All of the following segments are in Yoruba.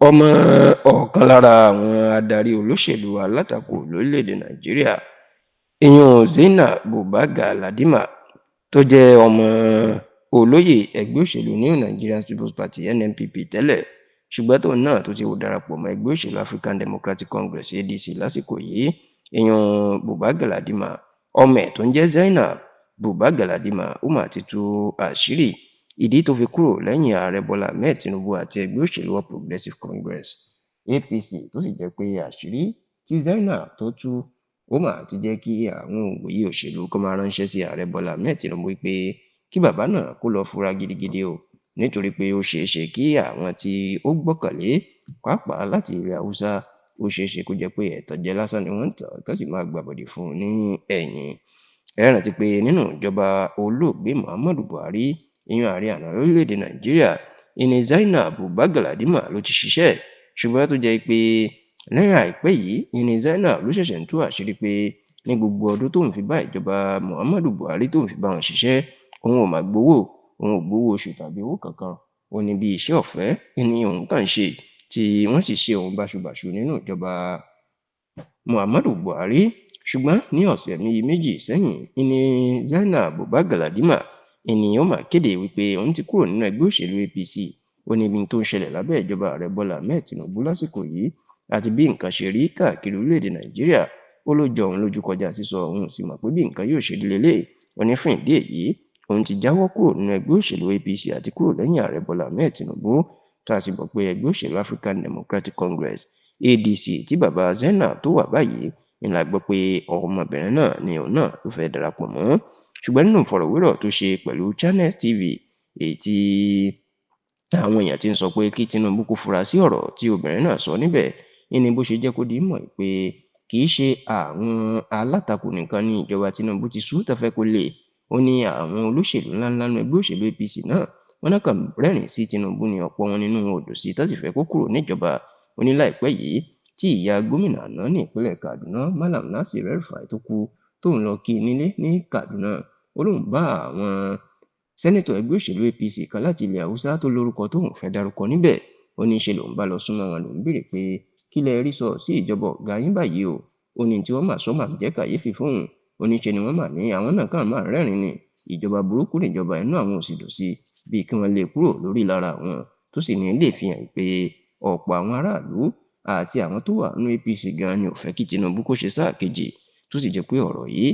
ọmọ ọ̀kan lára àwọn adarí olóṣèlú alátakò lórílẹ̀‐èdè nàíjíríà ìyún zainab buba galadima tó jẹ́ ọmọ olóyè ẹgbẹ́ òṣèlú new nigerian people's party nnpp tẹ́lẹ̀ ṣùgbọ́n tóun náà tó ti darapọ̀ mọ́ ẹgbẹ́ òṣèlú african democratic congress adc lásìkò yìí ìyún buba galadima ọmọ ẹ̀ tó ń jẹ́ zainab buba galadima ó mà ti tú àṣírí ìdí tó fi kúrò lẹ́yìn ààrẹ bọ́lá ahmed tinubu àti ẹgbẹ́ òṣèlú all progressives congress apc tó sì jẹ́ pé àṣírí tí zainab tó tú ó mà ti jẹ́ kí àwọn òǹwòye òṣèlú kó máa ránṣẹ́ sí ààrẹ bọ́lá ahmed tinubu pé kí bàbá náà kó lọ fura gidigidi o nítorí pé ó ṣeé ṣe kí àwọn tí ó gbọ́kànlé pàápàá láti ilẹ̀ haúsá ó ṣeé ṣe kó jẹ́ pé ẹ̀tànjẹ lásán ni wọ́n ń tàn kán sì máa gbàbọ̀dè fún un ní ẹ̀yìn. Ẹ rántí pé nínú ìjọba olóògbé muhammadu buhari ìyún ààrẹ àná lórílẹ̀‐èdè nàíjíríà ìní zainab buba galadima ló ti ṣiṣẹ́ ṣùgbọ́n tó jẹ́ pé lẹ́yìn àìpẹ́ yìí ìní zainab ló ṣẹ̀ṣẹ̀ ń tú àṣírí pé ní gbogbo ọdún tóun fi bá ìjọba muhammadu buhari tóun fi bá wọn ṣiṣẹ́ òun ò máa gbowó òun ò gbowó oṣù tàbí owó kankan ó ní bí iṣẹ́ ọ̀fẹ́ ní òun kàn ń ṣe tí wọ́n sì ṣe òun báṣubàṣu nínú ìjọba muhammadu buhari ṣùgbọ́n ní ọ̀sẹ̀ méjì sẹ́yìn ìní zainab buba galadima ènìyàn mà kéde wípé òun ti kúrò nínú ẹgbẹ́ òṣèlú apc ó ní ibi tó ń ṣẹlẹ̀ lábẹ́ ìjọba ààrẹ bọ́lá ahmed tinubu lásìkò yìí àti bí nǹkan ṣe rí káàkiri orílẹ̀-èdè nàìjíríà ó ló jọ òun lójú kọjá sísọ òun sì mọ̀ pé bí nǹkan yóò ṣe lélẹ̀ ó ní fún ìdí èyí òun ti jáwọ́ kúrò nínú ẹgbẹ́ òṣèlú apc àti kúrò lẹ́yìn ààrẹ bọ́lá ahmed tinubu tá a sì mọ̀ pé ẹgbẹ́ òṣèlú african democratic congress adc tí bàbá zainab tó wà báyìí ni la gbọ́ pé ọmọbìnrin náà ni òun náà ló fẹ́ darapọ̀ mọ́ ṣùgbọ́n nínú ìfọ̀rọ̀wérọ̀ tó ṣe pẹ̀lú channels tv èyí tí àwọn èèyàn ti ń sọ pé kí tinubu kó fura sí ọ̀rọ̀ tí obìnrin náà sọ níbẹ̀ ní bó ṣe jẹ́ kó di mọ̀ pé kì í ṣe àwọn alátakò nìkan ní ìjọba tinubu ti sú tó fẹ́ kó lè ó ní àwọn olóṣèlú ńláńlá nínú ẹgbẹ́ òṣèlú apc náà wọn náà kàn rẹ́rìn sí tinubu ní ọ̀pọ̀ wọn nínú odò sí tó sì fẹ́ kó kúrò níjọba ó ní láìpẹ́ yìí tí ìyá gómìnà àná ní ìpínlẹ̀ kaduna malam nasir El-Rufai tó kú tóun lọ kí nílé ní kaduna ó lóun bá àwọn sẹ́nẹ́tọ̀ ẹgbẹ́ òṣèlú apc kan láti ilẹ̀ haúsá tó lórúkọ tóun fẹ́ dárúkọ níbẹ̀ ó ní ṣe lòun bá lọ súnmọ́ wọn lòun béèrè pé kí lẹ rí sọ sí ìjọba ọ̀gá yín báyìí o ó ní tí wọ́n mà sọ mà jẹ́ kàyéfì fóun ó ní ṣe ni wọ́n mà ní àwọn náà kàn máa rẹ́rìn ní ìjọba burúkú níjọba inú àwọn òsì dùn sí bíi kí wọ́n lè kúrò lórí lára àwọn tó sì ní lè fi hàn pé ọ̀pọ̀ àwọn aráàlú àti àwọn tó wà nínú apc gan ni ò fẹ́ kí tinubu kó ṣe sáà kejì tó sì jẹ́ pé ọ̀rọ̀ yìí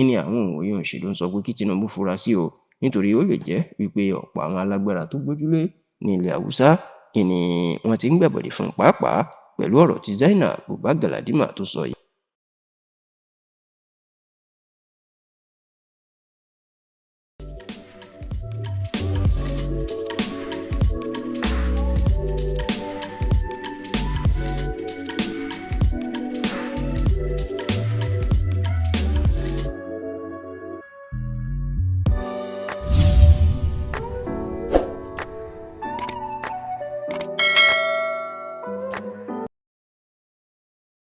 ní àwọn òǹwòye òṣèlú ń sọ pé kí tinubu fura sí o nítorí ó lè jẹ́ wípé ọ̀pọ̀ àwọn alágbára tó gbójúlé ní ilẹ̀ haúsá ni wọ́n ti ń gbàbọ̀dè fún pàápàá pẹ̀lú ọ̀rọ̀ tí zainab buba galadima tó sọ yìí.